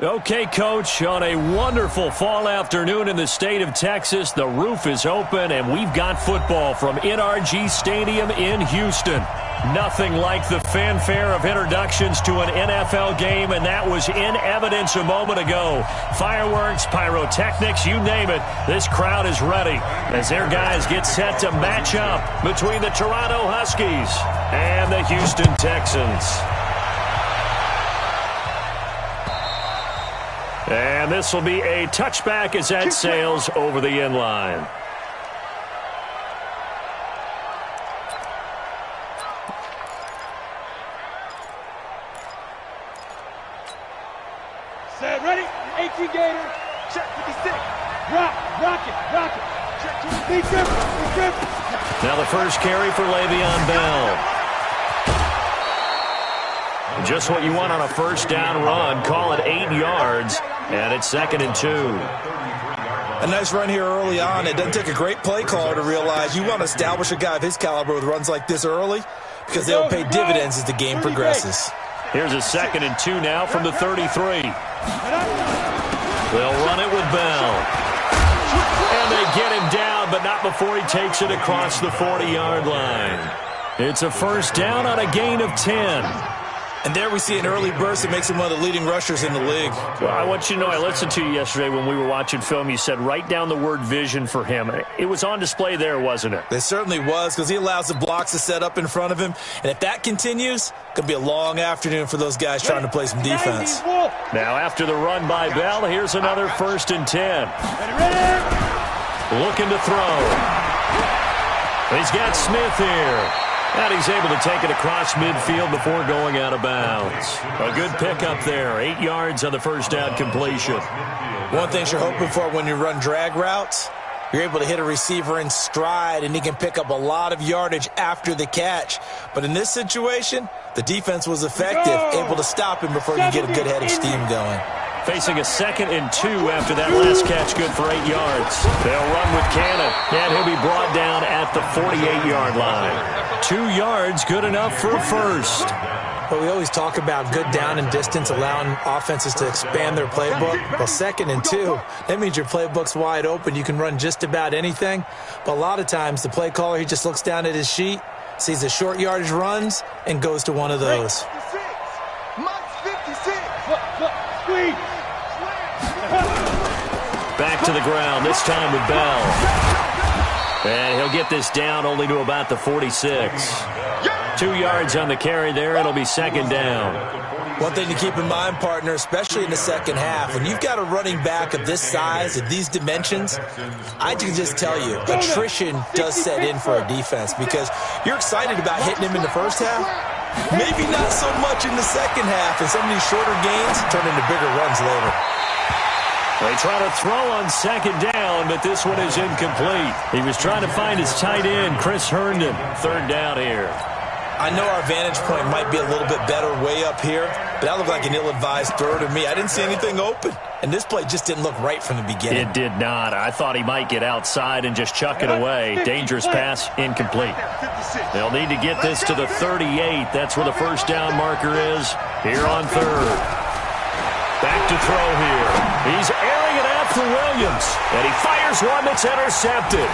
Okay, Coach, on a wonderful fall afternoon in the state of Texas, the roof is open, and we've got football from NRG Stadium in Houston. Nothing like the fanfare of introductions to an NFL game, and that was in evidence a moment ago. Fireworks, pyrotechnics, you name it, this crowd is ready as their guys get set to match up between the Toronto Huskies and the Houston Texans. And this will be a touchback as that sails over the end line. Set, ready? 18 Gator. Check 56. Rock it. Check 2. Big grip. Now the first carry for Le'Veon Bell. Just what you want on a first down run. Call it 8 yards, and it's 2nd and 2. A nice run here early on. It doesn't take a great play caller to realize you want to establish a guy of his caliber with runs like this early because they'll pay dividends as the game progresses. Here's a 2nd and 2 now from the 33. They'll run it with Bell. And they get him down, but not before he takes it across the 40-yard line. It's a first down on a gain of 10. And there we see an early burst that makes him one of the leading rushers in the league. Well, I want you to know, I listened to you yesterday when we were watching film. You said write down the word vision for him. It was on display there, wasn't it? It certainly was, because he allows the blocks to set up in front of him. And if that continues, it could be a long afternoon for those guys trying to play some defense. Now after the run by Bell, here's another 1st and 10. Looking to throw. He's got Smith here. And he's able to take it across midfield before going out of bounds. A good pickup there. 8 yards on the first down completion. One thing you're hoping for when you run drag routes, you're able to hit a receiver in stride, and he can pick up a lot of yardage after the catch. But in this situation, the defense was effective, able to stop him before you get a good head of steam going. Facing a 2nd and 2 after that last catch, good for 8 yards. They'll run with Cannon, and he'll be brought down at the 48-yard line. 2 yards, good enough for a first. Well, we always talk about good down and distance, allowing offenses to expand their playbook. Well, 2nd and 2, that means your playbook's wide open. You can run just about anything. But a lot of times, the play caller, he just looks down at his sheet, sees the short yardage runs, and goes to one of those. Back to the ground, this time with Bell. And he'll get this down only to about the 46. 2 yards on the carry there. It'll be 2nd down. One thing to keep in mind, partner, especially in the second half, when you've got a running back of this size, of these dimensions, I can just tell you, attrition does set in for a defense because you're excited about hitting him in the first half. Maybe not so much in the second half, and some of these shorter gains turn into bigger runs later. They try to throw on 2nd down, but this one is incomplete. He was trying to find his tight end, Chris Herndon. 3rd down here. I know our vantage point might be a little bit better way up here, but that looked like an ill-advised throw to me. I didn't see anything open, and this play just didn't look right from the beginning. It did not. I thought he might get outside and just chuck it away. Dangerous pass, incomplete. They'll need to get this to the 38. That's where the first down marker is here on 3rd. Back to throw here. He's airing it out for Williams, and he fires one that's intercepted.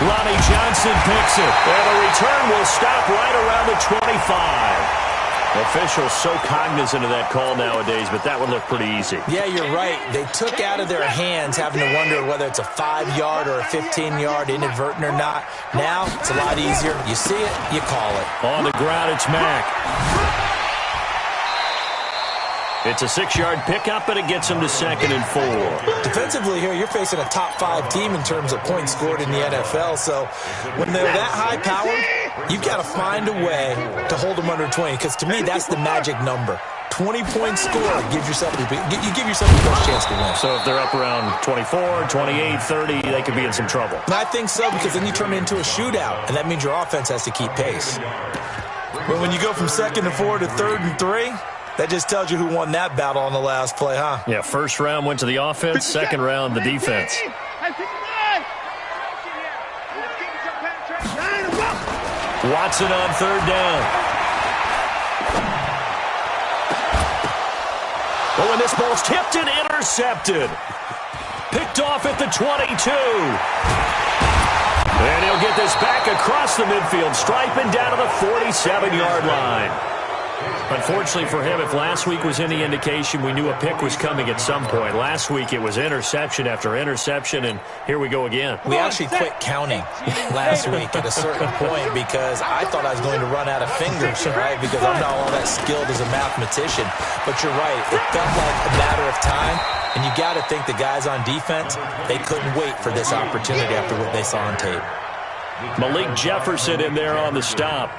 Lonnie Johnson picks it, and the return will stop right around the 25. Officials so cognizant of that call nowadays, but that would look pretty easy. Yeah, you're right. They took out of their hands having to wonder whether it's a 5-yard or a 15-yard inadvertent or not. Now, it's a lot easier. You see it, you call it. On the ground, it's Mack. It's a 6-yard pickup, and it gets him to 2nd and 4. Defensively here, you're facing a top-5 team in terms of points scored in the NFL. So when they're that high-powered, you've got to find a way to hold them under 20. Because to me, that's the magic number. 20-point score gives yourself the best chance to win. So if they're up around 24, 28, 30, they could be in some trouble. And I think so, because then you turn it into a shootout, and that means your offense has to keep pace. But when you go from 2nd and 4 to 3rd and 3, that just tells you who won that battle on the last play, huh? Yeah, first round went to the offense, second round the defense. Watson on 3rd down. Oh, and this ball's tipped and intercepted. Picked off at the 22. And he'll get this back across the midfield stripe and down to the 47-yard line. Unfortunately for him, if last week was any indication, we knew a pick was coming at some point. Last week, it was interception after interception, and here we go again. We actually quit counting last week at a certain point because I thought I was going to run out of fingers, right? Because I'm not all that skilled as a mathematician. But you're right. It felt like a matter of time, and you got to think the guys on defense, they couldn't wait for this opportunity after what they saw on tape. Malik Jefferson in there on the stop.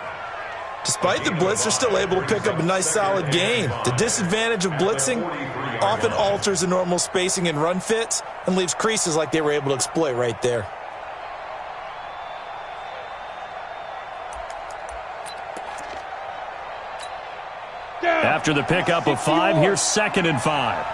Despite the blitz, they're still able to pick up a nice, solid gain. The disadvantage of blitzing often alters the normal spacing and run fits and leaves creases like they were able to exploit right there. After the pickup of 5, here's 2nd and 5.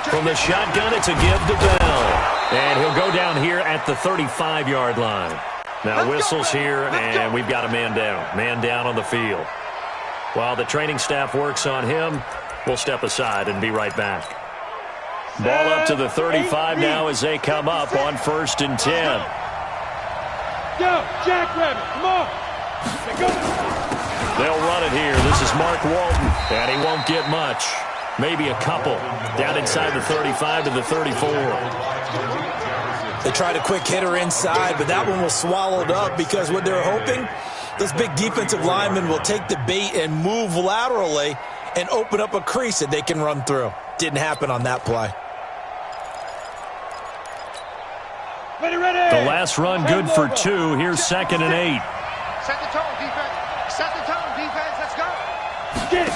From the shotgun, it's a give to Bell. And he'll go down here at the 35-yard line. Now whistles here, and we've got a man down. Man down on the field. While the training staff works on him, we'll step aside and be right back. Ball up to the 35 now as they come up on 1st and 10. Go, Jackrabbit, come on. Go. They'll run it here. This is Mark Walton, and he won't get much. Maybe a couple. Down inside the 35 to the 34. They tried a quick hitter inside, but that one was swallowed up because what they're hoping, those big defensive linemen will take the bait and move laterally and open up a crease that they can run through. Didn't happen on that play. Ready. The last run good for 2. Here's 2nd and 8. Set the tone, defense. Set the tone, defense. Let's go. Get it.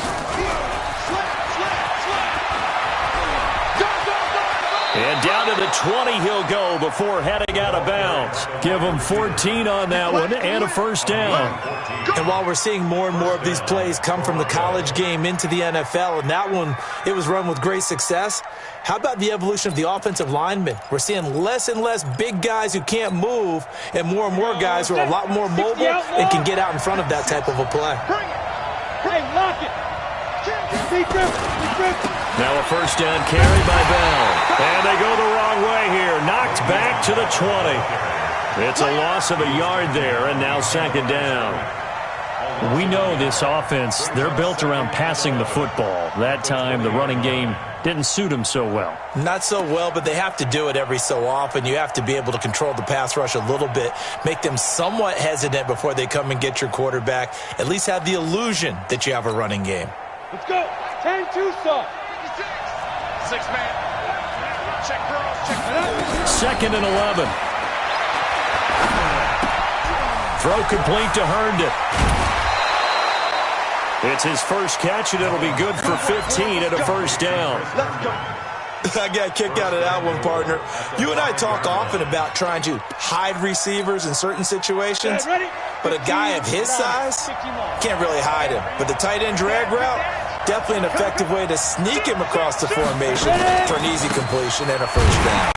And down to the 20 he'll go before heading out of bounds. Give him 14 on that one and a 1st down. And while we're seeing more and more of these plays come from the college game into the NFL, and that one, it was run with great success, how about the evolution of the offensive linemen? We're seeing less and less big guys who can't move and more guys who are a lot more mobile and can get out in front of that type of a play. Hey, lock it. Now a 1st down carry by Bell. And they go the wrong way here. Knocked back to the 20. It's a loss of a yard there, and now 2nd down. We know this offense, they're built around passing the football. That time, the running game didn't suit them so well. Not so well, but they have to do it every so often. You have to be able to control the pass rush a little bit, make them somewhat hesitant before they come and get your quarterback. At least have the illusion that you have a running game. Let's go. 10-2 stop. 6-man. Check girls. Check. 2nd and 11. Throw complete to Herndon. It's his first catch, and it'll be good for 15 and a 1st down. I got a kick out of that one, partner. You and I talk often about trying to hide receivers in certain situations, but a guy of his size can't really hide him. But the tight end drag route, definitely an effective way to sneak him across the formation for an easy completion and a 1st down.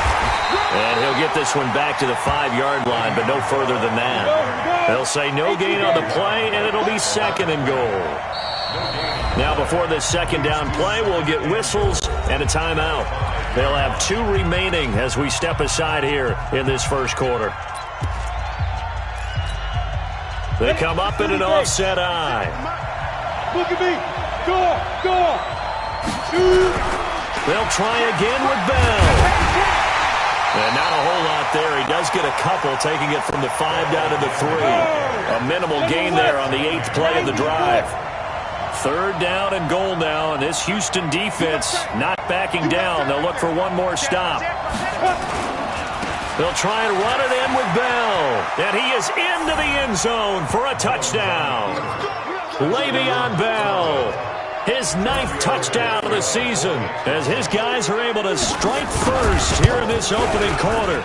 And he'll get this one back to the 5-yard line, but no further than that. They'll say no gain on the play, and it'll be 2nd and goal. Now before this 2nd down play, we'll get whistles and a timeout. They'll have 2 remaining as we step aside here in this 1st quarter. They come up in an offset eye. Look at me. Go. They'll try again with Bell. And not a whole lot there. He does get a couple, taking it from the 5 down to the 3. A minimal gain there on the 8th play of the drive. 3rd down and goal now, and this Houston defense not backing down. They'll look for one more stop. They'll try and run it in with Bell. And he is into the end zone for a touchdown. Le'Veon Bell, his 9th touchdown of the season, as his guys are able to strike first here in this opening quarter.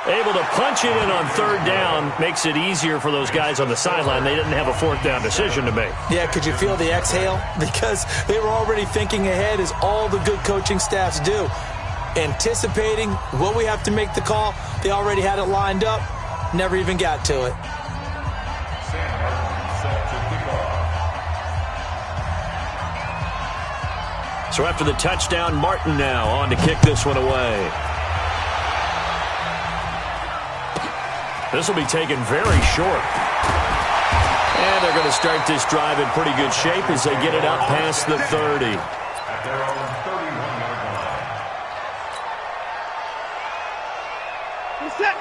Able to punch it in on 3rd down makes it easier for those guys on the sideline. They didn't have a 4th down decision to make. Yeah, could you feel the exhale? Because they were already thinking ahead, as all the good coaching staffs do. Anticipating, will we have to make the call? They already had it lined up. Never even got to it. So after the touchdown, Martin now on to kick this one away. This will be taken very short. And they're going to start this drive in pretty good shape as they get it up past the 30.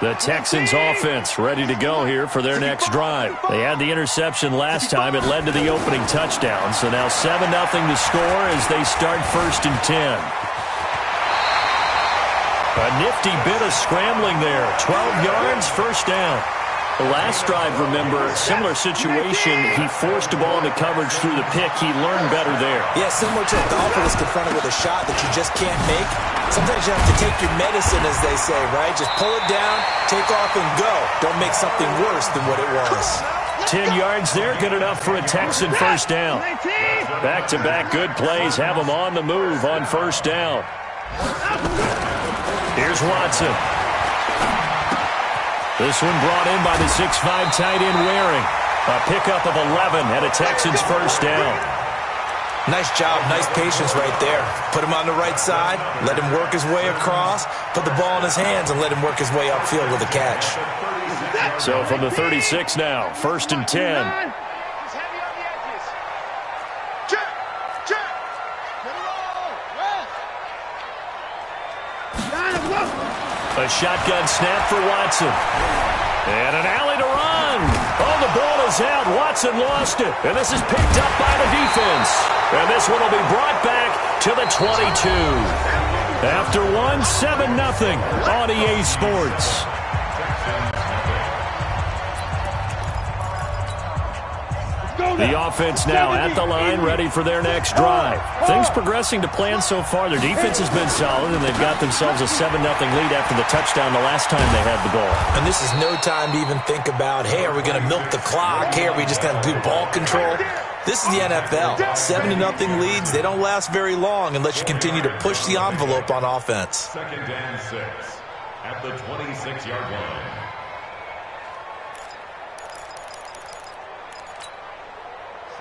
The Texans offense ready to go here for their next drive. They had the interception last time. It led to the opening touchdown. So now 7-0 to score as they start 1st and 10. A nifty bit of scrambling there. 12 yards, 1st down. The last drive, remember, similar situation. He forced the ball into coverage through the pick. He learned better there. Yeah, similar to a golfer that's confronted with a shot that you just can't make. Sometimes you have to take your medicine, as they say, right? Just pull it down, take off, and go. Don't make something worse than what it was. 10 yards there, good enough for a Texan 1st down. Back-to-back good plays have them on the move on 1st down. Here's Watson. This one brought in by the 6'5" tight end Waring. A pickup of 11 and a Texans 1st down. Nice job, nice patience right there. Put him on the right side, let him work his way across, put the ball in his hands, and let him work his way upfield with a catch. So from the 36 now, 1st and 10. A shotgun snap for Watson. And an alley to run. Oh, the ball is out. Watson lost it. And this is picked up by the defense. And this one will be brought back to the 22. After 7-0 on EA Sports. The offense now at the line, ready for their next drive. Things progressing to plan so far. Their defense has been solid, and they've got themselves a 7-0 lead after the touchdown the last time they had the ball. And this is no time to even think about, hey, are we going to milk the clock? Hey, are we just going to do ball control? This is the NFL. 7-0 leads, they don't last very long unless you continue to push the envelope on offense. 2nd and 6 at the 26-yard line.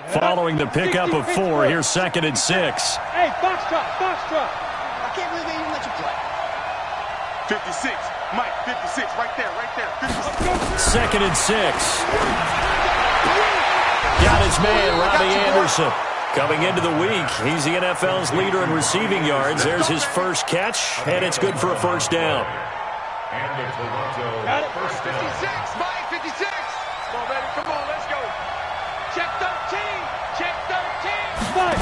Following the pickup of 4, here's 2nd and 6. Hey, box truck, box truck. I can't believe they even let you play. 56, Mike, 56, right there, 56. 2nd and 6. Got his man, Robbie Anderson. Coming into the week, he's the NFL's leader in receiving yards. There's his first catch, and it's good for a 1st down. And the Toronto Got it. 56, Mike, 56. Come on, baby, come on, let's go. Check 13, check 13. Five.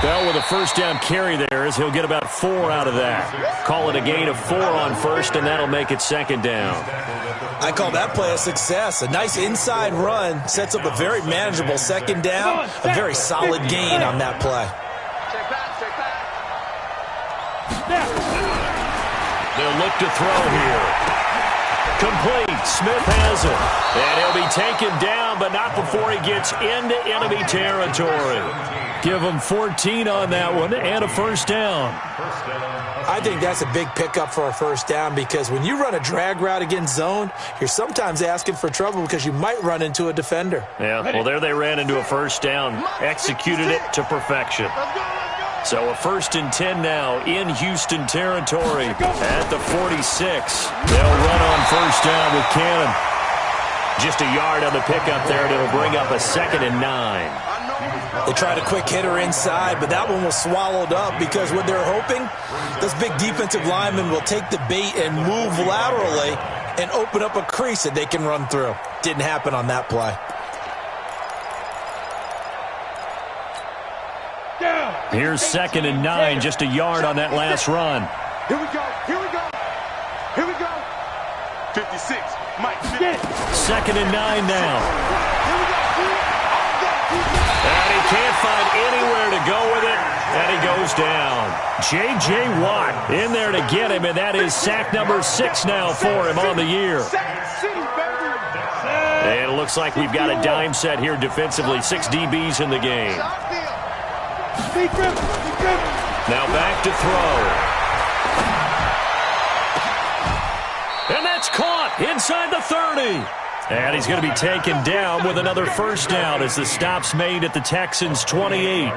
Bell with a 1st down carry there as he'll get about 4 out of that. Call it a gain of 4 on 1st, and that'll make it 2nd down. I call that play a success. A nice inside run sets up a very manageable 2nd down. A very solid gain on that play. Check back, check back. They'll look to throw here. Complete. Smith has it. And he'll be taken down, but not before he gets into enemy territory. Give him 14 on that one and a 1st down. I think that's a big pickup for a 1st down because when you run a drag route against zone, you're sometimes asking for trouble because you might run into a defender. Yeah, well, there they ran into a 1st down. Executed it to perfection. So a 1st and 10 now in Houston territory at the 46. They'll run on 1st down with Cannon. Just a yard on the pickup there, and it'll bring up a 2nd and 9. They tried a quick hitter inside, but that one was swallowed up because what they're hoping, this big defensive lineman will take the bait and move laterally and open up a crease that they can run through. Didn't happen on that play. Here's 2nd and 9, just a yard on that last run. Here we go, here we go, here we go. 56, Mike, 50. 2nd and 9 now. And he can't find anywhere to go with it, and he goes down. J.J. Watt in there to get him, and that is sack number 6 now for him on the year. And it looks like we've got a dime set here defensively. 6 DBs in the game. Now back to throw. And that's caught inside the 30. And he's going to be taken down with another first down as the stop's made at the Texans' 28.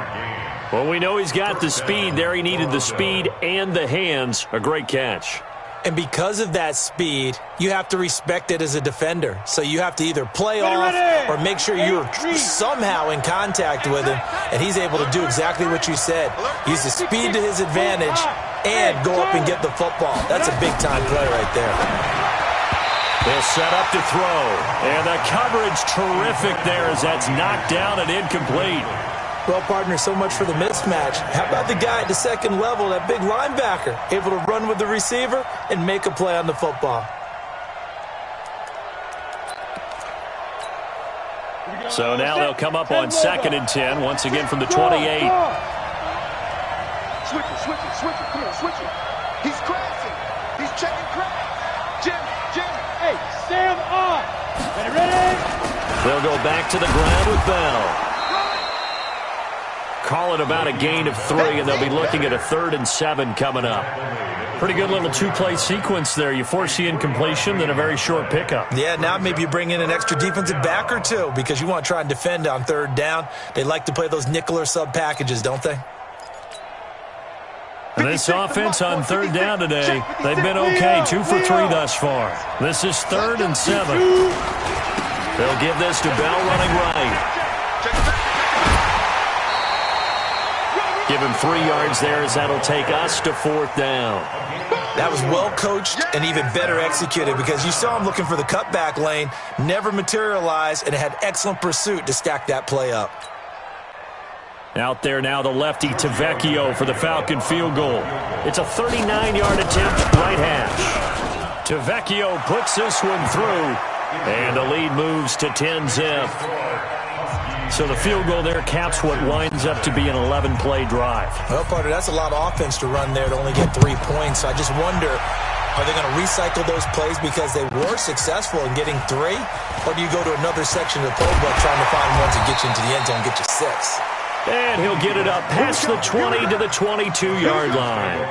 Well, we know he's got the speed there. He needed the speed and the hands. A great catch. And because of that speed, you have to respect it as a defender. So you have to either play off or make sure you're somehow in contact with him, and he's able to do exactly what you said. Use the speed to his advantage and go up and get the football. That's a big-time play right there. They'll set up to throw. And the coverage terrific there as that's knocked down and incomplete. Well, partner, so much for the mismatch. How about the guy at the second level, that big linebacker, able to run with the receiver and make a play on the football? So now they'll come up on 2nd and 10, once again from the 28. Switch it. Come on, switch it. He's crashing. He's checking crash. Jim. Hey, stand on. Ready? They'll go back to the ground with Bell. Call it about a gain of 3, and they'll be looking at a 3rd and 7 coming up. Pretty good little two-play sequence there. You force the incompletion, then a very short pickup. Yeah, now maybe you bring in an extra defensive back or two because you want to try and defend on 3rd down. They like to play those nickel or sub packages, don't they? And this offense on 3rd down today, they've been okay. 2 for 3 thus far. This is 3rd and 7. They'll give this to Bell running right. Give him 3 yards there as that'll take us to 4th down. That was well coached and even better executed because you saw him looking for the cutback lane, never materialized, and had excellent pursuit to stack that play up. Out there now, the lefty Tavecchio for the Falcon field goal. It's a 39-yard attempt, right hash. Tavecchio puts this one through, and the lead moves to 10-zip. So the field goal there caps what winds up to be an 11-play drive. Well, partner, that's a lot of offense to run there to only get 3 points. I just wonder, are they going to recycle those plays because they were successful in getting 3? Or do you go to another section of the playbook trying to find ones that get you into the end zone and get you 6? And he'll get it up past the 20 to the 22-yard line.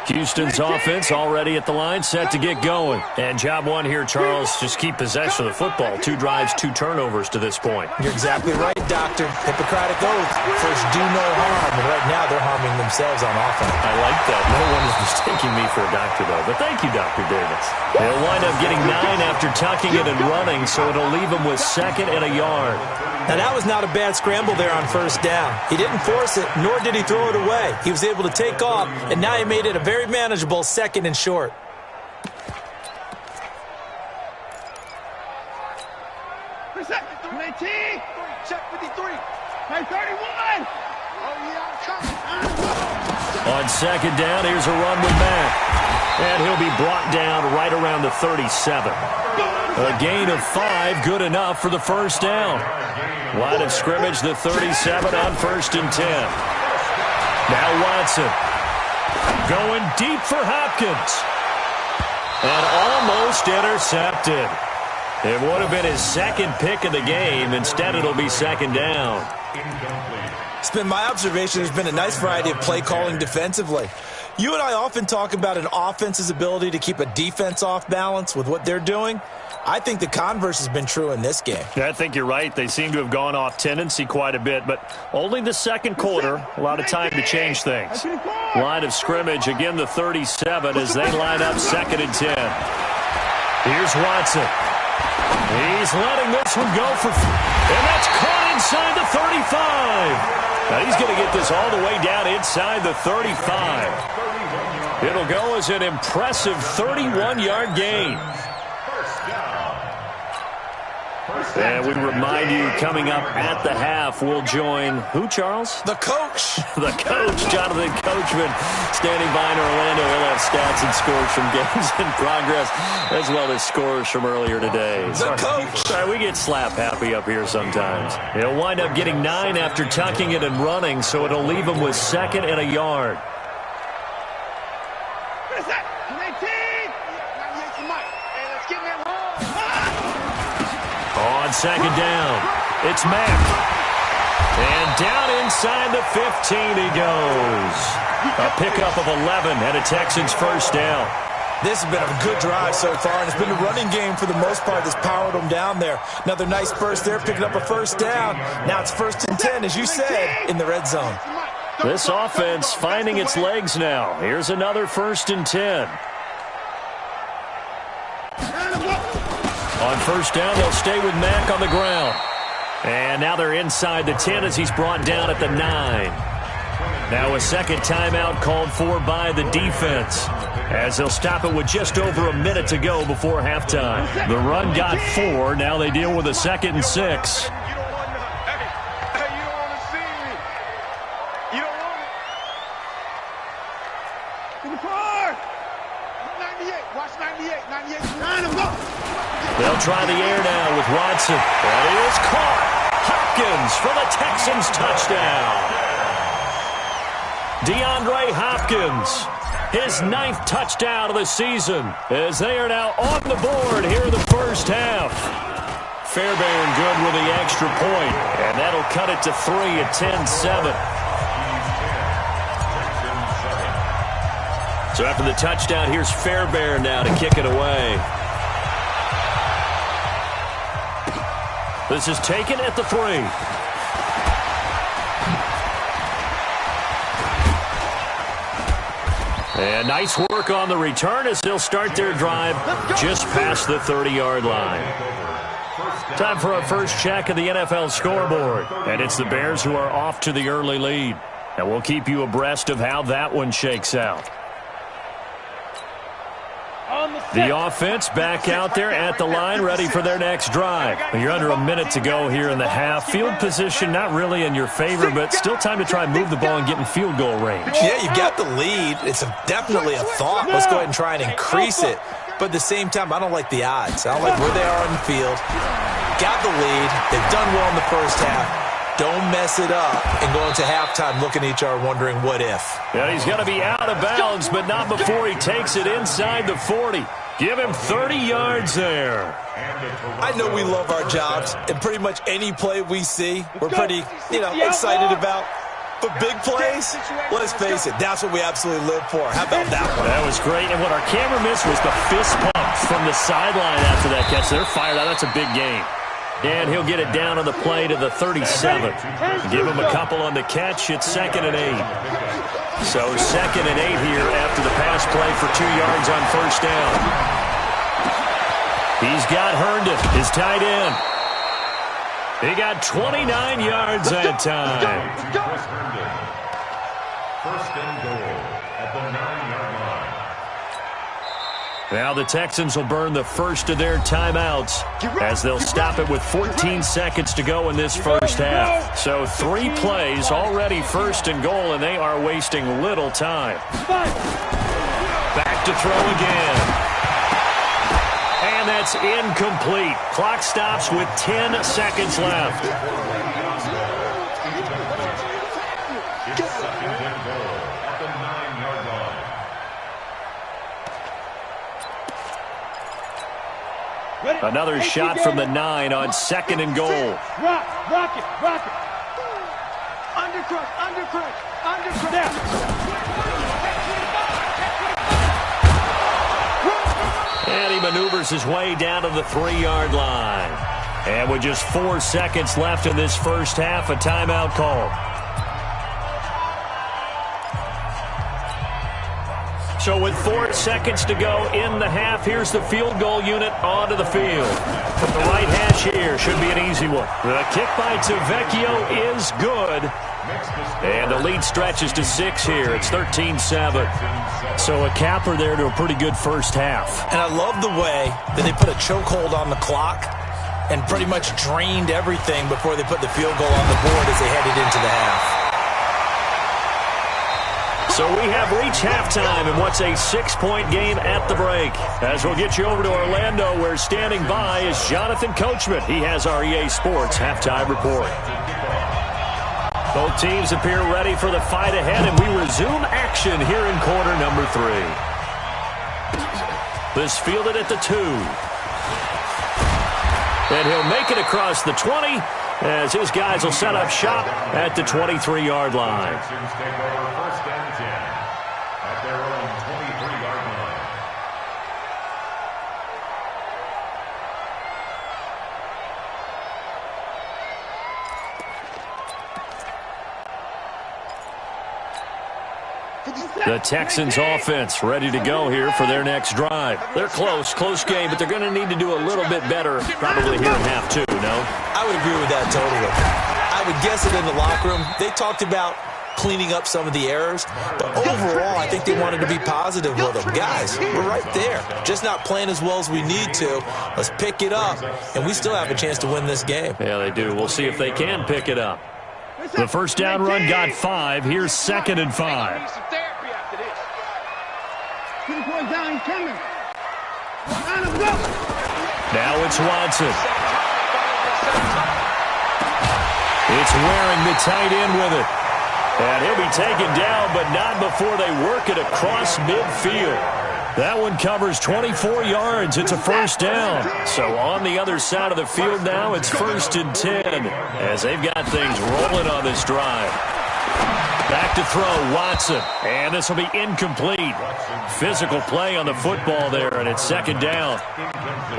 Houston's offense already at the line, set to get going. And job one here, Charles, just keep possession of the football. 2 drives, 2 turnovers to this point. You're exactly right, Doctor. Hippocratic oath. First, do no harm. And right now, they're harming themselves on offense. I like that. No one is mistaking me for a doctor, though. But thank you, Dr. Davis. They'll wind up getting 9 after tucking it and running, so it'll leave them with 2nd and a yard. Now, that was not a bad scramble there on 1st down. He didn't force it, nor did he throw it away. He was able to take off, and now he made it a very manageable 2nd and short. Check 53. Hey, 31. On 2nd down, here's a run with Matt. And he'll be brought down right around the 37. A gain of 5, good enough for the 1st down. Line of scrimmage, the 37 on 1st and 10. Now Watson going deep for Hopkins. And almost intercepted. It would have been his 2nd pick of the game. Instead, it'll be 2nd down. It's been my observation there's been a nice variety of play calling defensively. You and I often talk about an offense's ability to keep a defense off balance with what they're doing. I think the converse has been true in this game. I think you're right. They seem to have gone off tendency quite a bit, but only the 2nd quarter. A lot of time to change things. Line of scrimmage, again the 37 as they line up 2nd and 10. Here's Watson. He's letting this one go for... And that's caught inside the 35. Now he's going to get this all the way down inside the 35. It'll go as an impressive 31-yard gain. And we remind you, coming up at the half, we'll join who, Charles? The coach. The coach, Jonathan Coachman, standing by in Orlando. He'll have stats and scores from games in progress, as well as scores from earlier today. The coach. Sorry, we get slap happy up here sometimes. He'll wind up getting 9 after tucking it and running, so it'll leave him with 2nd and a yard. On 2nd down, it's Mack. And down inside the 15 he goes. A pickup of 11 and a Texans first down. This has been a good drive so far, and it's been the running game for the most part that's powered them down there. Another nice burst there, picking up a first down. Now it's 1st and 10, as you said, in the red zone. This offense finding its legs now. Here's another 1st and 10. On first down, they'll stay with Mack on the ground. And now they're inside the 10 as he's brought down at the 9. Now a second timeout called for by the defense, as they'll stop it with just over a minute to go before halftime. The run got 4. Now they deal with a 2nd and 6. They'll try the air now with Watson. That is caught. Hopkins for the Texans touchdown. DeAndre Hopkins, his 9th touchdown of the season, as they are now on the board here in the first half. Fairbairn good with the extra point, and that'll cut it to 3 at 10-7. So after the touchdown, here's Fairbairn now to kick it away. This is taken at the 3. And nice work on the return as they'll start their drive just past the 30-yard line. Time for our first check of the NFL scoreboard. And it's the Bears who are off to the early lead. And we'll keep you abreast of how that one shakes out. The offense back out there at the line, ready for their next drive. You're under a minute to go here in the half. Field position not really in your favor, but still time to try and move the ball and get in field goal range. Yeah, you've got the lead. It's definitely a thought. Let's go ahead and try and increase it. But at the same time, I don't like the odds. I don't like where they are on the field. Got the lead. They've done well in the first half. Don't mess it up and go into halftime looking at each other wondering what if. Yeah, he's going to be out of bounds, but not before he takes it inside the 40. Give him 30 yards there. I know we love our jobs, and pretty much any play we see, we're pretty, excited about. But big plays, let's face it, that's what we absolutely live for. How about that one? That was great, and what our camera missed was the fist pump from the sideline after that catch. They're fired out. That's a big game. And he'll get it down on the play to the 37. Give him a couple on the catch. It's 2nd and 8. So 2nd and 8 here after the pass play for 2 yards on first down. He's got Herndon, his tight end. He got 29 yards that time. First and goal at the 9-yard line. Now the Texans will burn the first of their timeouts as they'll stop it with 14 seconds to go in this first half. So 3 plays already 1st and goal, and they are wasting little time. Back to throw again. And that's incomplete. Clock stops with 10 seconds left. Another shot from the 9 on 2nd and goal. Rock it. Undercrush. And he maneuvers his way down to the 3-yard line. And with just 4 seconds left in this first half, a timeout call. So with 4 seconds to go in the half, here's the field goal unit onto the field. From the right hash here, should be an easy one. The kick by Tavecchio is good. And the lead stretches to 6 here. It's 13-7. So a capper there to a pretty good first half. And I love the way that they put a chokehold on the clock and pretty much drained everything before they put the field goal on the board as they headed into the half. So we have reached halftime in what's a 6-point game at the break. As we'll get you over to Orlando, where standing by is Jonathan Coachman. He has our EA Sports halftime report. Both teams appear ready for the fight ahead, and we resume action here in quarter number 3. This fielded at the 2. And he'll make it across the 20 as his guys will set up shop at the 23-yard line. The Texans offense ready to go here for their next drive. They're close game, but they're going to need to do a little bit better probably here in half two, no? I would agree with that totally. I would guess it in the locker room. They talked about cleaning up some of the errors, but overall, I think they wanted to be positive with them. Guys, we're right there. Just not playing as well as we need to. Let's pick it up, and we still have a chance to win this game. Yeah, they do. We'll see if they can pick it up. The first down run got 5. Here's 2nd and 5. Now it's Watson. It's wearing the tight end with it. And he'll be taken down, but not before they work it across midfield. That one covers 24 yards. It's a first down. So on the other side of the field now, it's 1st and 10 as they've got things rolling on this drive. Back to throw, Watson. And this will be incomplete. Physical play on the football there, and it's 2nd down.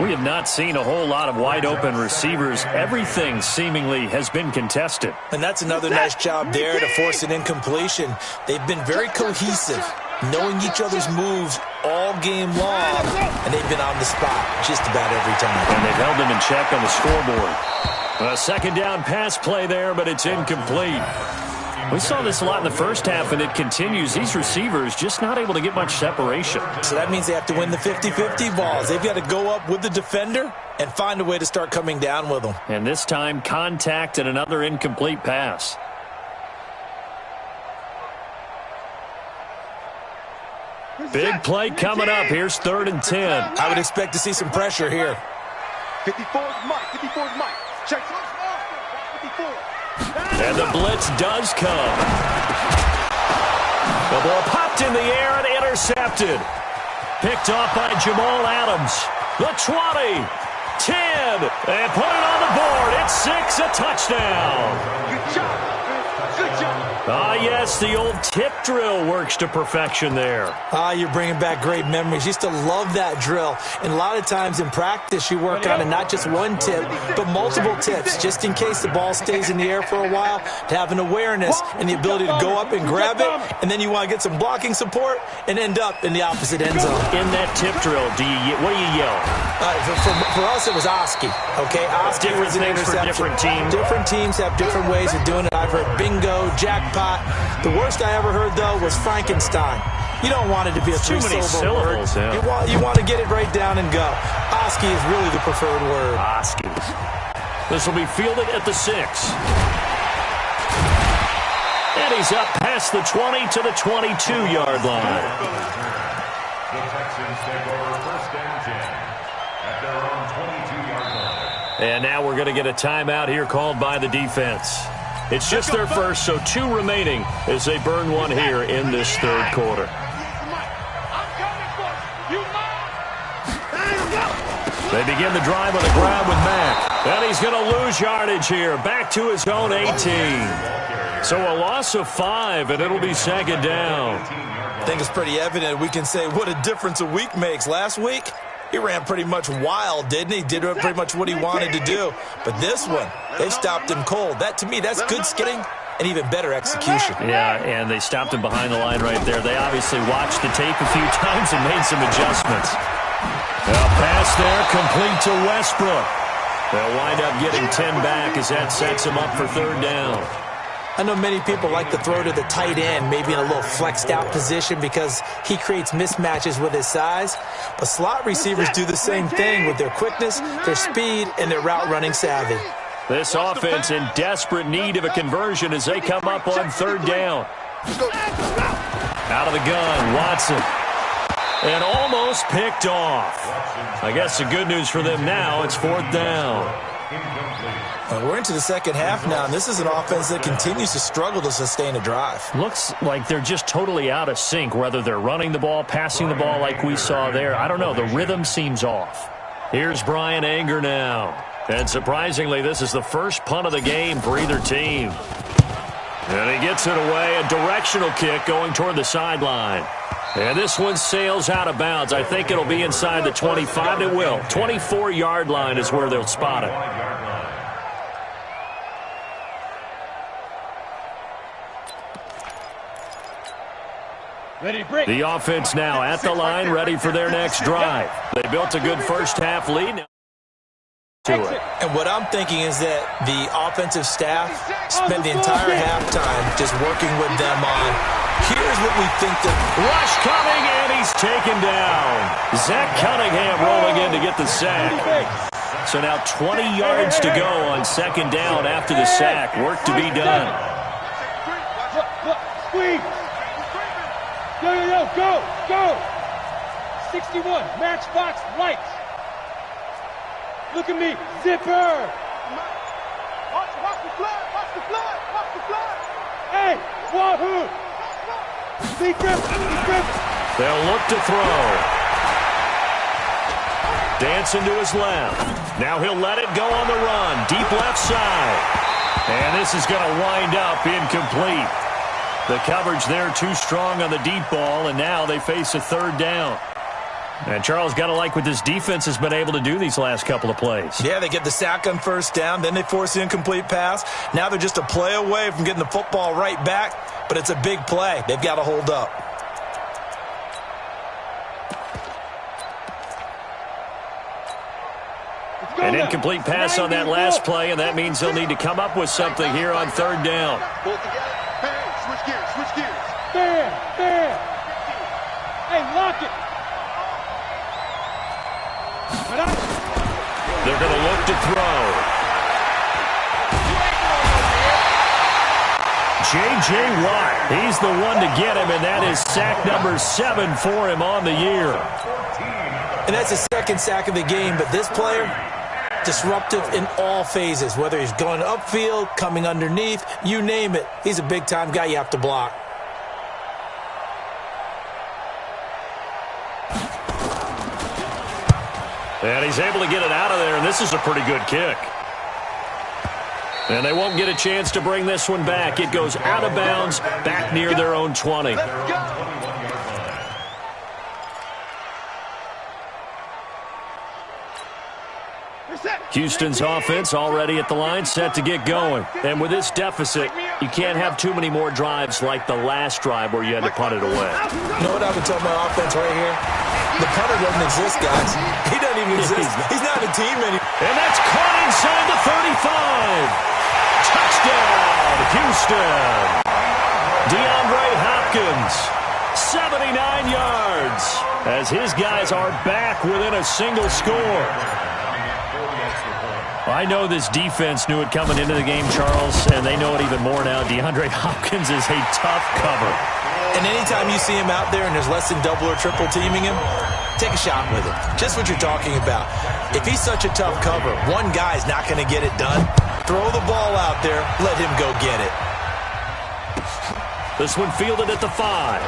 We have not seen a whole lot of wide-open receivers. Everything seemingly has been contested. And that's another nice job there to force an incompletion. They've been very cohesive, knowing each other's moves all game long, and they've been on the spot just about every time. And they've held them in check on the scoreboard. A 2nd down pass play there, but it's incomplete. We saw this a lot in the first half, and it continues. These receivers just not able to get much separation. So that means they have to win the 50-50 balls. They've got to go up with the defender and find a way to start coming down with them. And this time, contact and another incomplete pass. Big play coming up. Here's 3rd and 10. I would expect to see some pressure here. 54 is Mike. 54 is Mike. Check. 54. And the blitz does come. The ball popped in the air and intercepted. Picked off by Jamal Adams. The 20, 10, and put it on the board. It's 6, a touchdown. Good job. Good job. Ah, yes, the old tip drill works to perfection there. You're bringing back great memories. Used to love that drill. And a lot of times in practice, you work on it, not just one tip, but multiple tips, just in case the ball stays in the air for a while, to have an awareness and the ability to go up and grab it, and then you want to get some blocking support and end up in the opposite end zone. In that tip drill, what do you yell? For us, it was Oski. Okay, Oski was an interception. Different teams. Different teams have different ways of doing it. I've heard bingo, jackpot. The worst I ever heard, though, was Frankenstein. You don't want it to be a three-syllable word. Yeah. You want to get it right down and go. Oski is really the preferred word. Oski. This will be fielded at the 6. And he's up past the 20 to the 22-yard line. The Texans take over 1st and 10 at their own 22-yard line. And now we're going to get a timeout here called by the defense. It's just their first, so 2 remaining as they burn one here in this 3rd quarter. They begin the drive on the ground with Mack. And he's going to lose yardage here. Back to his own 18. So a loss of 5, and it'll be 2nd down. I think it's pretty evident we can say what a difference a week makes. Last week, he ran pretty much wild, didn't he? Did pretty much what he wanted to do. But this one, they stopped him cold. That, to me, that's good skidding and even better execution. Yeah, and they stopped him behind the line right there. They obviously watched the tape a few times and made some adjustments. A pass there, complete to Westbrook. They'll wind up getting 10 back as that sets him up for 3rd down. I know many people like to throw to the tight end, maybe in a little flexed out position because he creates mismatches with his size. But slot receivers do the same thing with their quickness, their speed, and their route running savvy. This offense in desperate need of a conversion as they come up on 3rd down. Out of the gun, Watson. And almost picked off. I guess the good news for them now, it's 4th down. We're into the 2nd half now, and this is an offense that continues to struggle to sustain a drive. Looks like they're just totally out of sync, whether they're running the ball, passing the ball like we saw there. I don't know. The rhythm seems off. Here's Brian Anger now. And surprisingly, this is the first punt of the game for either team. And he gets it away. A directional kick going toward the sideline. And this one sails out of bounds. I think it'll be inside the 25. It will. 24-yard line is where they'll spot it. Ready to break. The offense now at the line, ready for their next drive. They built a good first-half lead. To it. And what I'm thinking is that the offensive staff spent the entire halftime just working with them on, here's what we think the rush coming, and he's taken down. Zach Cunningham rolling in to get the sack. So now 20 yards to go on second down after the sack. Work to be done. Look, squeeze. Go. 61, matchbox lights. Look at me, zipper. Watch the flood. Hey, wahoo. Deep grip. They'll look to throw. Dancing to his left. Now he'll let it go on the run. Deep left side. And this is going to wind up incomplete. The coverage there too strong on the deep ball, and now they face a third down. And Charles, got to like what this defense has been able to do these last couple of plays. Yeah, they get the sack on first down, then they force the incomplete pass. Now they're just a play away from getting the football right back, but it's a big play. They've got to hold up. An incomplete pass on that last play, and that means they'll need to come up with something here on third down. Pull together. Bang. Switch gears. Bam. Hey, lock it. They're going to look to throw. J.J. Watt, he's the one to get him, and that is sack number 7 for him on the year. And that's the second sack of the game, but this player, disruptive in all phases, whether he's going upfield, coming underneath, you name it. He's a big-time guy you have to block. And he's able to get it out of there, and this is a pretty good kick. And they won't get a chance to bring this one back. It goes out of bounds, back near their own 20. Houston's offense already at the line, set to get going. And with this deficit, you can't have too many more drives like the last drive where you had to punt it away. You know what I've been telling my offense right here? The punter doesn't exist, guys. He doesn't even exist. He's not a team anymore. And that's caught inside the 35. Touchdown, Houston. DeAndre Hopkins, 79 yards, as his guys are back within a single score. I know this defense knew it coming into the game, Charles, and they know it even more now. DeAndre Hopkins is a tough cover. And anytime you see him out there and there's less than double or triple teaming him, take a shot with him. Just what you're talking about. If he's such a tough cover, one guy's not going to get it done. Throw the ball out there. Let him go get it. This one fielded at the 5.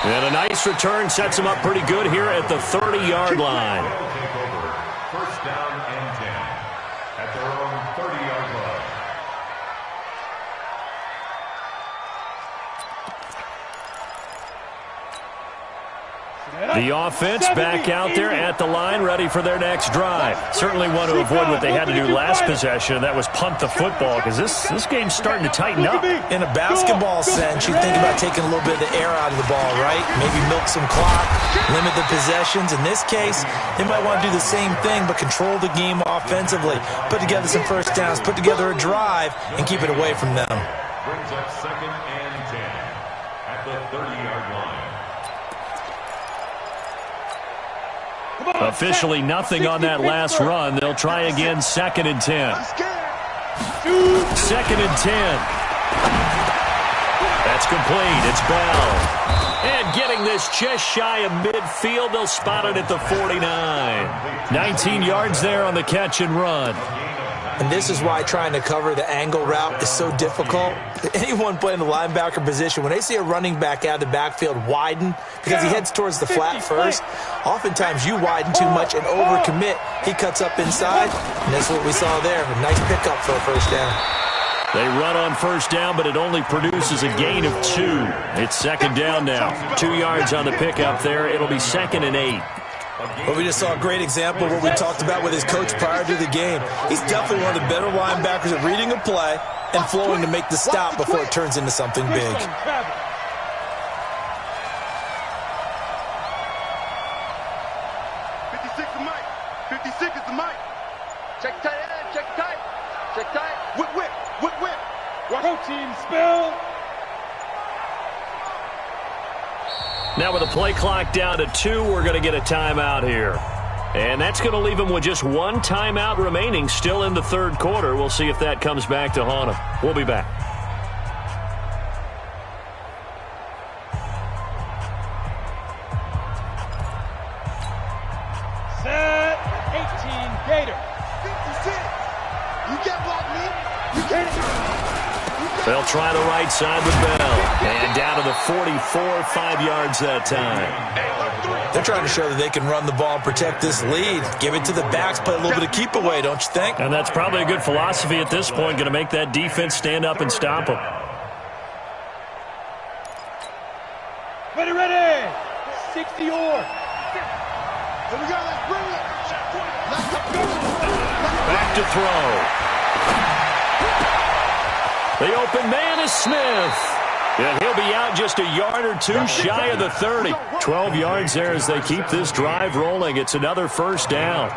And a nice return sets him up pretty good here at the 30-yard line. First down and 10 at their own 30-yard line. The offense back out there at the line, ready for their next drive. Certainly want to avoid what they had to do last possession, and that was punt the football, because this game's starting to tighten up. In a basketball sense, you think about taking a little bit of the air out of the ball, right? Maybe milk some clock, limit the possessions. In this case, they might want to do the same thing, but control the game offensively. Put together some first downs, put together a drive, and keep it away from them. Brings up second and 10 at the 30-yard line. Officially nothing on that last run. They'll try again, second and 10. Second and 10. That's complete. It's Bell. And getting this just shy of midfield, they'll spot it at the 49. 19 yards there on the catch and run. And this is why trying to cover the angle route is so difficult. Anyone playing the linebacker position, when they see a running back out of the backfield widen, because he heads towards the flat first, oftentimes you widen too much and overcommit. He cuts up inside, and that's what we saw there. A nice pickup for a first down. They run on first down, but it only produces a gain of 2. It's second down now. 2 yards on the pickup there. It'll be second and 8. Well, we just saw a great example of what we talked about with his coach prior to the game. He's definitely one of the better linebackers at reading a play and flowing to make the stop before it turns into something big. spell. Now with the play clock down to 2, we're going to get a timeout here. And that's going to leave them with just one timeout remaining still in the third quarter. We'll see if that comes back to haunt them. We'll be back. Set 18 Gator. 56. You get what I mean? You get it. They'll try the right side with Bell. And down to the 44, 5 yards that time. They're trying to show that they can run the ball and protect this lead. Give it to the backs, play a little bit of keep away, don't you think? And that's probably a good philosophy at this point, going to make that defense stand up and stop them. Ready, ready. 60 or. Here we go. Let's bring it. Let's go. Back to throw. The open man is Smith. And he'll be out just a yard or two shy of the 30. 12 yards there as they keep this drive rolling. It's another first down.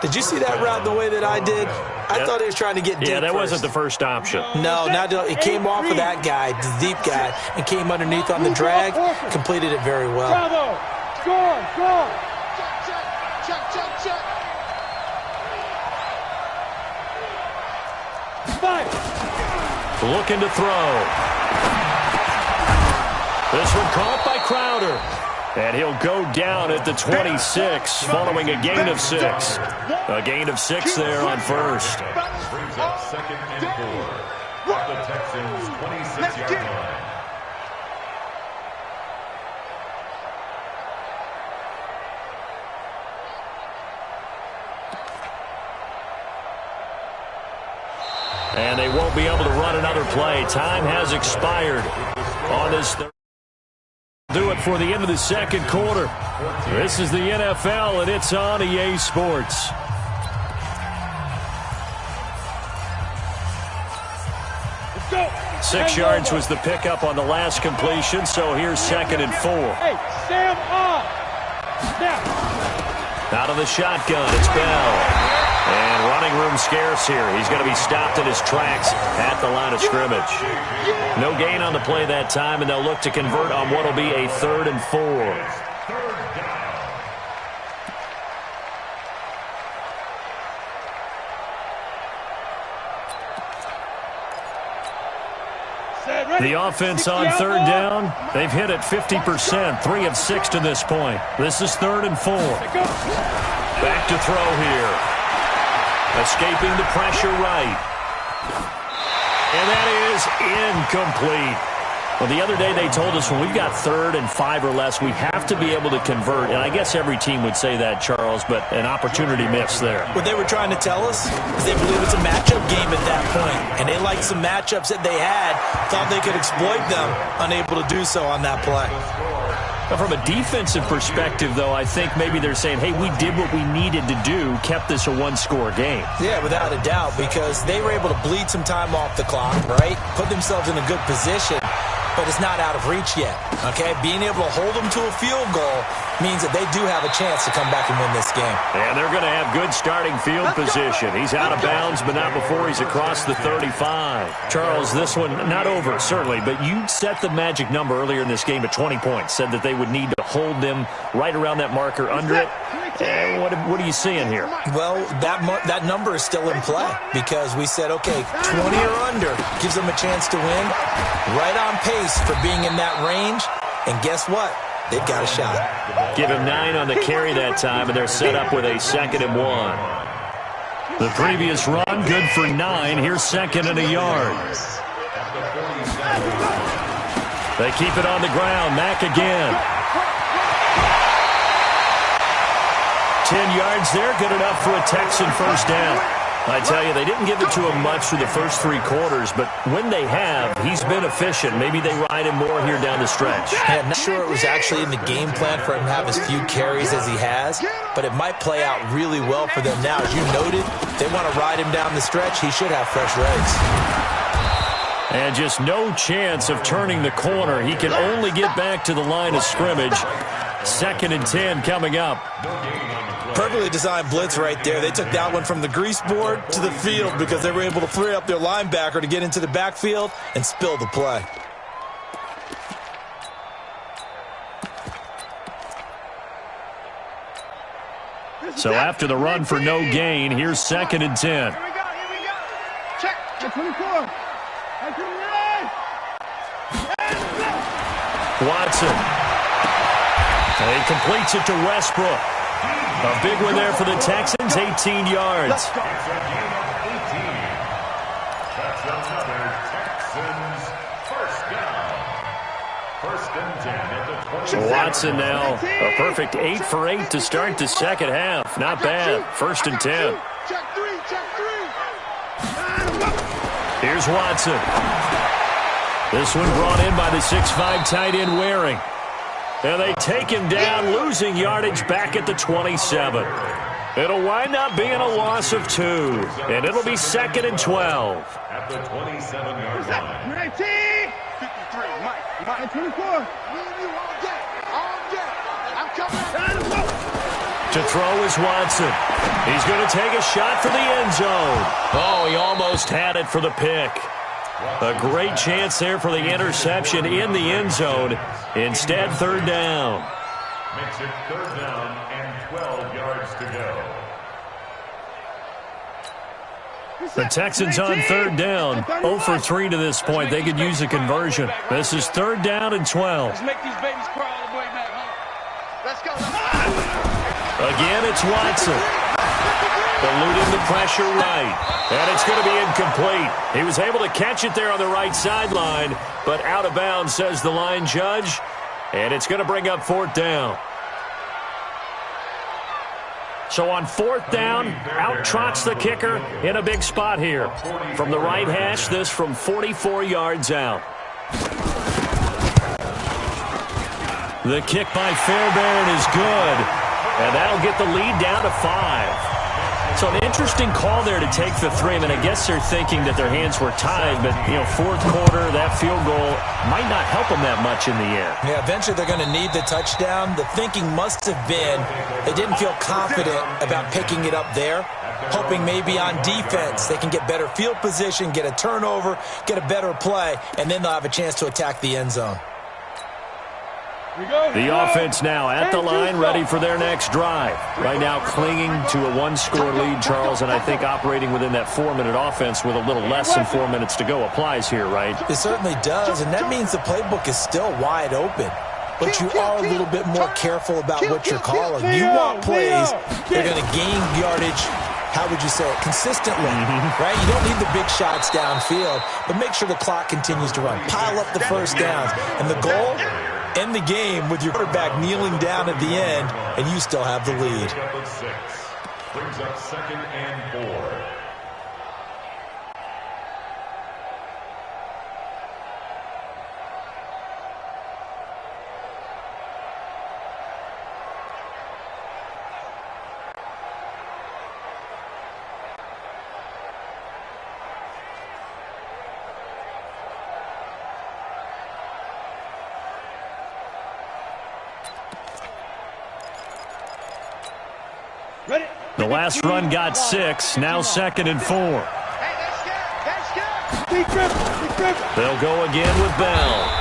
Did you see that route the way that I did? I thought he was trying to get deep. Yeah, that first. wasn't the first option. No, it came off of that guy, the deep guy, and came underneath on the drag. Completed it very well. Bravo. Score, score. Check. Five. Looking to throw. This one caught by Crowder. And he'll go down at the 26 following a gain of 6. A gain of 6 there on first. Brings up 2nd and 4. At the Texans' 26-yard line. And they won't be able to run another play. Time has expired on this third. Do it for the end of the second quarter. This is the NFL, and it's on EA Sports. Let's go. 6 yards was the pickup on the last completion, so here's 2nd and 4. Hey, Sam on. Snap. Out of the shotgun, it's Bell. And running room scarce here. He's going to be stopped in his tracks at the line of scrimmage. No gain on the play that time, and they'll look to convert on what will be a 3rd and 4. The offense on 3rd down, they've hit it 50%, 3 of 6 to this point. This is 3rd and 4. Back to throw here. Escaping the pressure right. And that is incomplete. Well, the other day they told us when we've got 3rd and 5 or less, we have to be able to convert. And I guess every team would say that, Charles, but an opportunity missed there. What they were trying to tell us is they believe it's a matchup game at that point. And they liked some matchups that they had, thought they could exploit them, unable to do so on that play. Now, from a defensive perspective, though, I think maybe they're saying, hey, we did what we needed to do, kept this a one-score game. Yeah, without a doubt, because they were able to bleed some time off the clock, right? Put themselves in a good position, but it's not out of reach yet, okay? Being able to hold them to a field goal means that they do have a chance to come back and win this game. And they're going to have good starting field position. He's out of bounds, but not before he's across the 35. Charles, this one not over, certainly, but you set the magic number earlier in this game at 20 points, said that they would need to hold them right around that marker under it. What are you seeing here? Well, that number is still in play because we said, okay, 20 or under gives them a chance to win. Right on pace for being in that range. And guess what? They've got a shot. Give him 9 on the carry that time, and they're set up with a 2nd and 1. The previous run, good for 9. Here's 2nd and a yard. They keep it on the ground. Mack again. 10 yards there, good enough for a Texan first down. I tell you, they didn't give it to him much through the first 3 quarters, but when they have, he's been efficient. Maybe they ride him more here down the stretch. Yeah, I'm not sure it was actually in the game plan for him to have as few carries as he has, but it might play out really well for them now. As you noted, they want to ride him down the stretch. He should have fresh legs. And just no chance of turning the corner. He can only get back to the line of scrimmage. 2nd and 10 coming up. Perfectly designed blitz right there. They took that one from the grease board to the field because they were able to free up their linebacker to get into the backfield and spill the play. So after the run for no gain, here's 2nd and 10. Here we go. Check. 24. Watson. He completes it to Westbrook. A big one there for the Texans, 18 yards. It's a gain of 18. That's another Texans first down. 1st and 10 at the 20. Watson now, a perfect 8 for 8 to start the second half. Not bad. 1st and 10. Check three. Here's Watson. This one brought in by the 6'5" tight end Waring. And they take him down, losing yardage back at the 27. It'll wind up being a loss of 2. And it'll be 2nd and 12. At the 27-yard line. 19. 53, Mike. 24. Me and you all day. I'm coming. To throw is Watson. He's going to take a shot for the end zone. Oh, he almost had it for the pick. A great chance there for the interception in the end zone. Instead, 3rd down. Makes it 3rd down and 12 yards to go. The Texans on 3rd down. 0 for 3 to this point. They could use a conversion. This is 3rd down and 12. Let's make these babies crawl all the way back home. Let's go. Again, it's Watson. Eluding the pressure right. And it's going to be incomplete. He was able to catch it there on the right sideline, but out of bounds, says the line judge. And it's going to bring up 4th down. So on 4th down, out trots the kicker in a big spot here. From the right hash, this from 44 yards out. The kick by Fairbairn is good. And that'll get the lead down to 5. So an interesting call there to take the 3. I mean, I guess they're thinking that their hands were tied, but, 4th quarter, that field goal might not help them that much in the end. Yeah, eventually they're going to need the touchdown. The thinking must have been they didn't feel confident about picking it up there, hoping maybe on defense they can get better field position, get a turnover, get a better play, and then they'll have a chance to attack the end zone. The offense now at the line, ready for their next drive. Right now clinging to a 1-score lead, Charles, and I think operating within that 4-minute offense with a little less than 4 minutes to go applies here, right? It certainly does, and that means the playbook is still wide open. But you are a little bit more careful about what you're calling. You want plays that are going to gain yardage, how would you say it, consistently, right? You don't need the big shots downfield, but make sure the clock continues to run. Pile up the first downs, and the goal, end the game with your quarterback kneeling down at the end, and you still have the lead. Brings up 2nd and 4. The last run got 6, now 2nd and 4. They'll go again with Bell.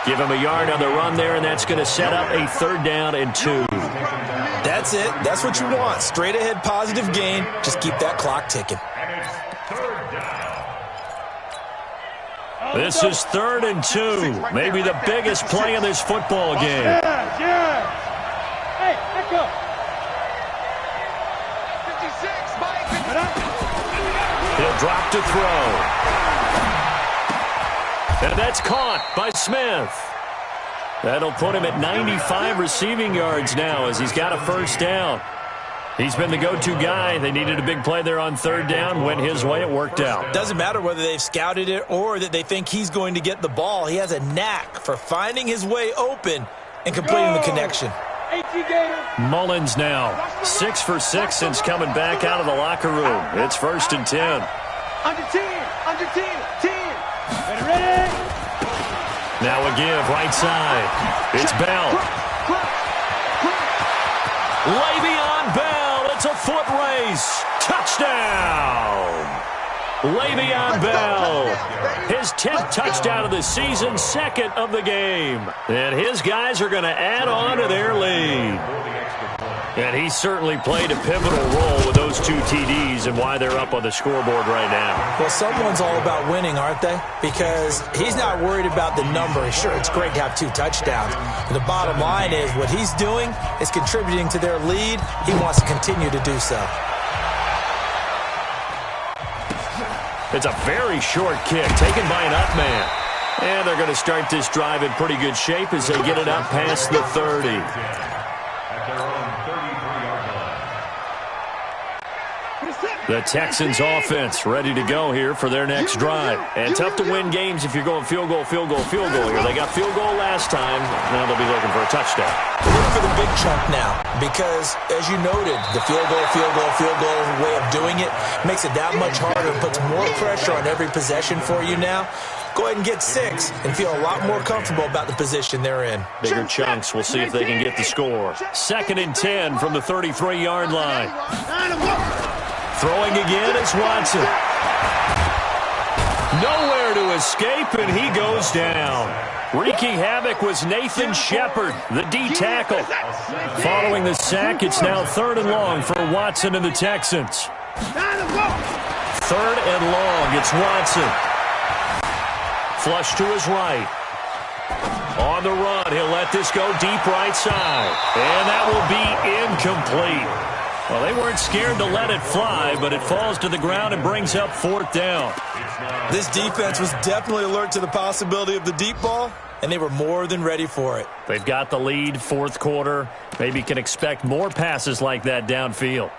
Give him a yard on the run there, and that's going to set up a 3rd down and 2. That's it. That's what you want. Straight ahead positive gain. Just keep that clock ticking. And it's 3rd down. This is 3rd and 2. Maybe the biggest play in this football game. Yeah. Hey, let's go. 56, Mike. He'll drop to throw. And that's caught by Smith. That'll put him at 95 receiving yards now as he's got a 1st down. He's been the go-to guy. They needed a big play there on 3rd down. Went his way. It worked out. Doesn't matter whether they've scouted it or that they think he's going to get the ball. He has a knack for finding his way open and completing the connection. Mullins now 6 for 6 since coming back out of the locker room. It's 1st and 10. Under 10. Under 10. 10. Ready? Now a give right side. It's Bell. Le'Veon Bell, it's a foot race. Touchdown. Le'Veon Bell, his 10th touchdown of the season, second of the game. And his guys are going to add on to their lead. And he certainly played a pivotal role with those 2 TDs and why they're up on the scoreboard right now. Well, someone's all about winning, aren't they? Because he's not worried about the number. Sure, it's great to have 2 touchdowns. But the bottom line is what he's doing is contributing to their lead. He wants to continue to do so. It's a very short kick taken by an up man. And they're going to start this drive in pretty good shape as they get it up past the 30. The Texans offense ready to go here for their next drive. And tough to win games if you're going field goal, field goal, field goal here. They got field goal last time. Now they'll be looking for a touchdown. Look for the big chunk now because, as you noted, the field goal way of doing it makes it that much harder and puts more pressure on every possession for you now. Go ahead and get 6 and feel a lot more comfortable about the position they're in. Bigger chunks. We'll see if they can get the score. 2nd and 10 from the 33-yard line. Throwing again is Watson. Nowhere to escape, and he goes down. Wreaking havoc was Nathan Shepard, the D tackle. Following the sack, it's now 3rd and long for Watson and the Texans. 3rd and long, it's Watson. Flush to his right. On the run, he'll let this go deep right side. And that will be incomplete. Well, they weren't scared to let it fly, but it falls to the ground and brings up 4th down. This defense was definitely alert to the possibility of the deep ball, and they were more than ready for it. They've got the lead, 4th quarter. Maybe can expect more passes like that downfield.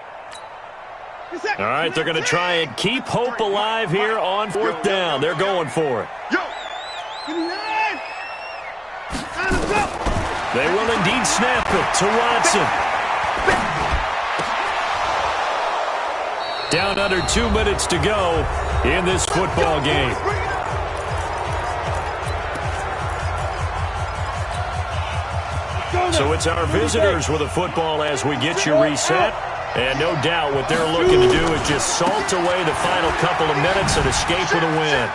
All right, they're going to try and keep hope alive here on 4th down. They're going for it. They will indeed snap it to Watson. Down under 2 minutes to go in this football game. So it's our visitors with a football as we get you reset. And no doubt what they're looking to do is just salt away the final couple of minutes and escape with a win.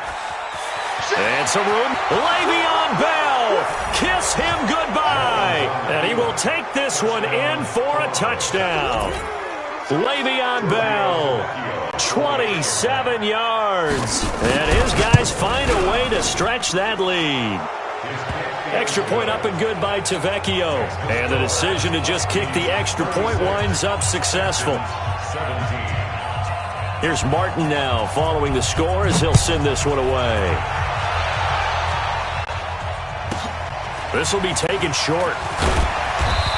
And some room. Le'Veon Bell, kiss him goodbye. And he will take this one in for a touchdown. Le'Veon Bell, 27 yards. And his guys find a way to stretch that lead. Extra point up and good by Tavecchio. And the decision to just kick the extra point winds up successful. Here's Martin now following the score as he'll send this one away. This will be taken short.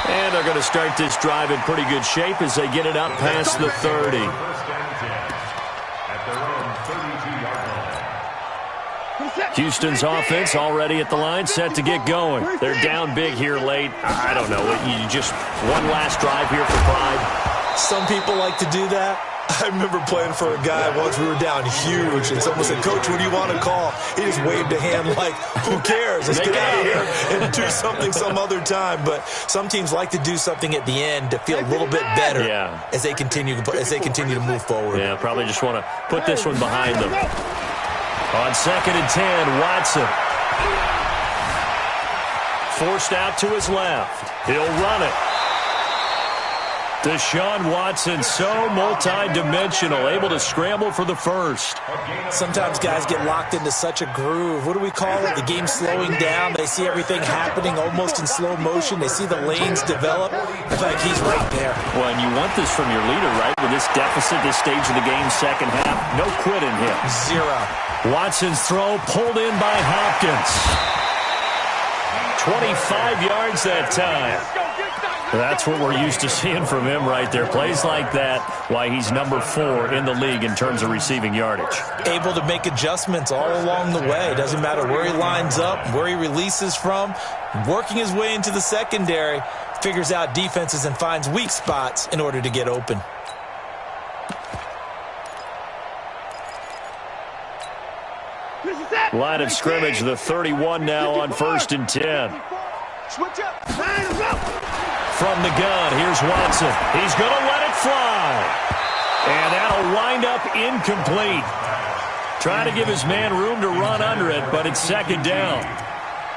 And they're going to start this drive in pretty good shape as they get it up past the 30. Houston's offense already at the line, set to get going. They're down big here late. I don't know. You just one last drive here for pride. Some people like to do that. I remember playing for a guy once. We were down huge, and someone said, "Coach, what do you want to call?" He just waved a hand like, "Who cares? Let's get out of here and do something some other time." But some teams like to do something at the end to feel a little bit better as they continue to move forward. Yeah, probably just want to put this one behind them. On 2nd and 10, Watson. Forced out to his left. He'll run it. Deshaun Watson, so multi-dimensional, able to scramble for the first. Sometimes guys get locked into such a groove. What do we call it? The game slowing down. They see everything happening almost in slow motion. They see the lanes develop. I feel like he's right there. Well, and you want this from your leader, right? With this deficit, this stage of the game, second half, no quit in him. 0. Watson's throw pulled in by Hopkins. 25 yards that time. That's what we're used to seeing from him right there. Plays like that, why he's number 4 in the league in terms of receiving yardage. Able to make adjustments all along the way. Doesn't matter where he lines up, where he releases from. Working his way into the secondary, figures out defenses and finds weak spots in order to get open. Line of scrimmage, the 31 now on 1st and 10. from the gun. Here's Watson. He's going to let it fly. And that'll wind up incomplete. Trying to give his man room to run under it, but it's second down.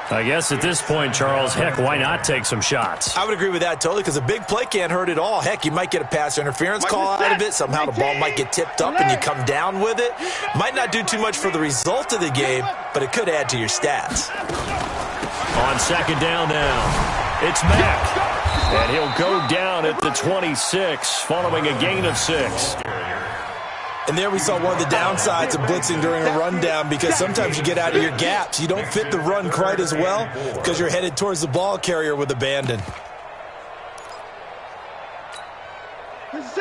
I guess at this point, Charles, heck, why not take some shots? I would agree with that totally, because a big play can't hurt at all. Heck, you might get a pass interference call out of it. Somehow the ball might get tipped up and you come down with it. Might not do too much for the result of the game, but it could add to your stats. On second down now, it's Mack. And he'll go down at the 26, following a gain of 6. And there we saw one of the downsides of blitzing during a rundown, because sometimes you get out of your gaps. You don't fit the run quite as well because you're headed towards the ball carrier with abandon.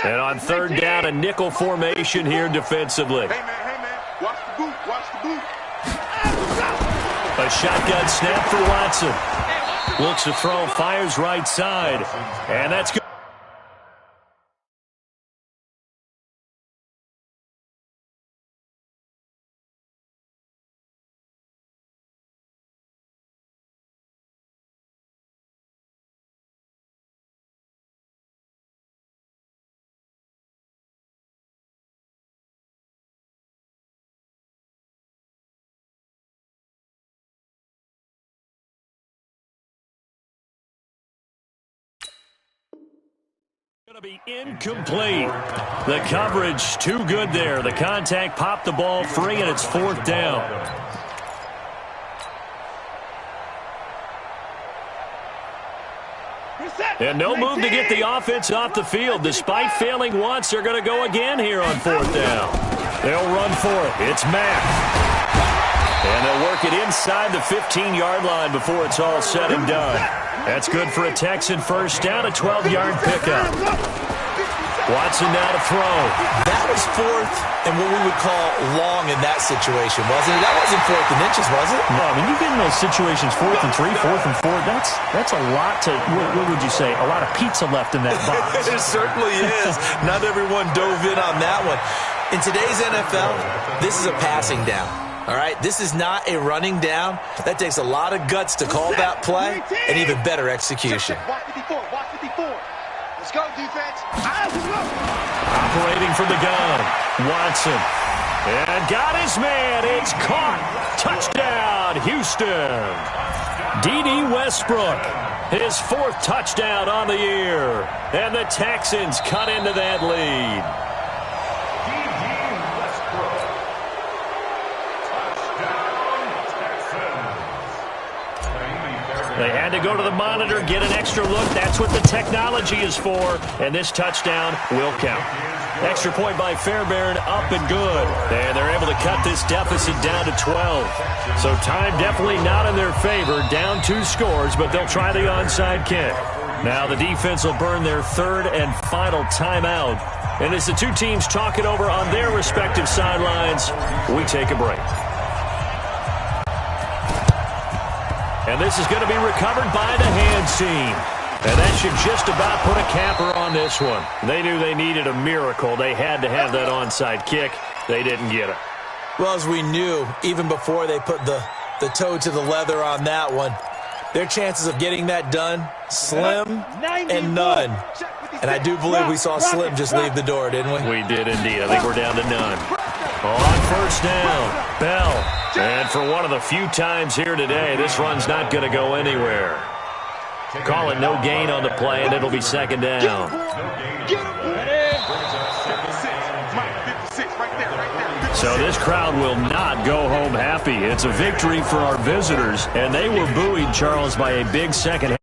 And on third down, a nickel formation here defensively. Hey, man, watch the boot, watch the boot. A shotgun snap for Watson. Looks to throw, fires right side. And that's good. Going to be incomplete. The coverage too good there. The contact popped the ball free, and it's fourth down. And no move to get the offense off the field. Despite failing once, they're going to go again here on fourth down. They'll run for it. It's Mack. And they'll work it inside the 15-yard line before it's all said and done. That's good for a Texan first down, a 12-yard pickup. Watson now to throw. That was fourth and what we would call long in that situation, wasn't it? That wasn't fourth and inches, was it? No, I mean, you get in those situations, 4th and 3, 4th and 4, that's a lot to, what would you say, a lot of pizza left in that box. It certainly is. Not everyone dove in on that one. In today's NFL, this is a passing down. All right, this is not a running down. That takes a lot of guts to call that play and even better execution. Watch 54, watch 54. Let's go, defense. Operating from the gun, Watson. And got his man. It's caught. Touchdown, Houston. D.D. Westbrook, his 4th touchdown on the year. And the Texans cut into that lead. They had to go to the monitor, get an extra look. That's what the technology is for. And this touchdown will count. Extra point by Fairbairn, up and good. And they're able to cut this deficit down to 12. So time definitely not in their favor. Down 2 scores, but they'll try the onside kick. Now the defense will burn their 3rd and final timeout. And as the two teams talk it over on their respective sidelines, we take a break. And this is going to be recovered by the hands team. And that should just about put a capper on this one. They knew they needed a miracle. They had to have that onside kick. They didn't get it. Well, as we knew, even before they put the toe to the leather on that one, their chances of getting that done, slim and none. And I do believe we saw Slim just leave the door, didn't we? We did indeed. I think we're down to none. On first down, Bell. And for one of the few times here today, this run's not going to go anywhere. Call it no gain on the play, and it'll be second down. So this crowd will not go home happy. It's a victory for our visitors, and they were buoyed, Charles, by a big second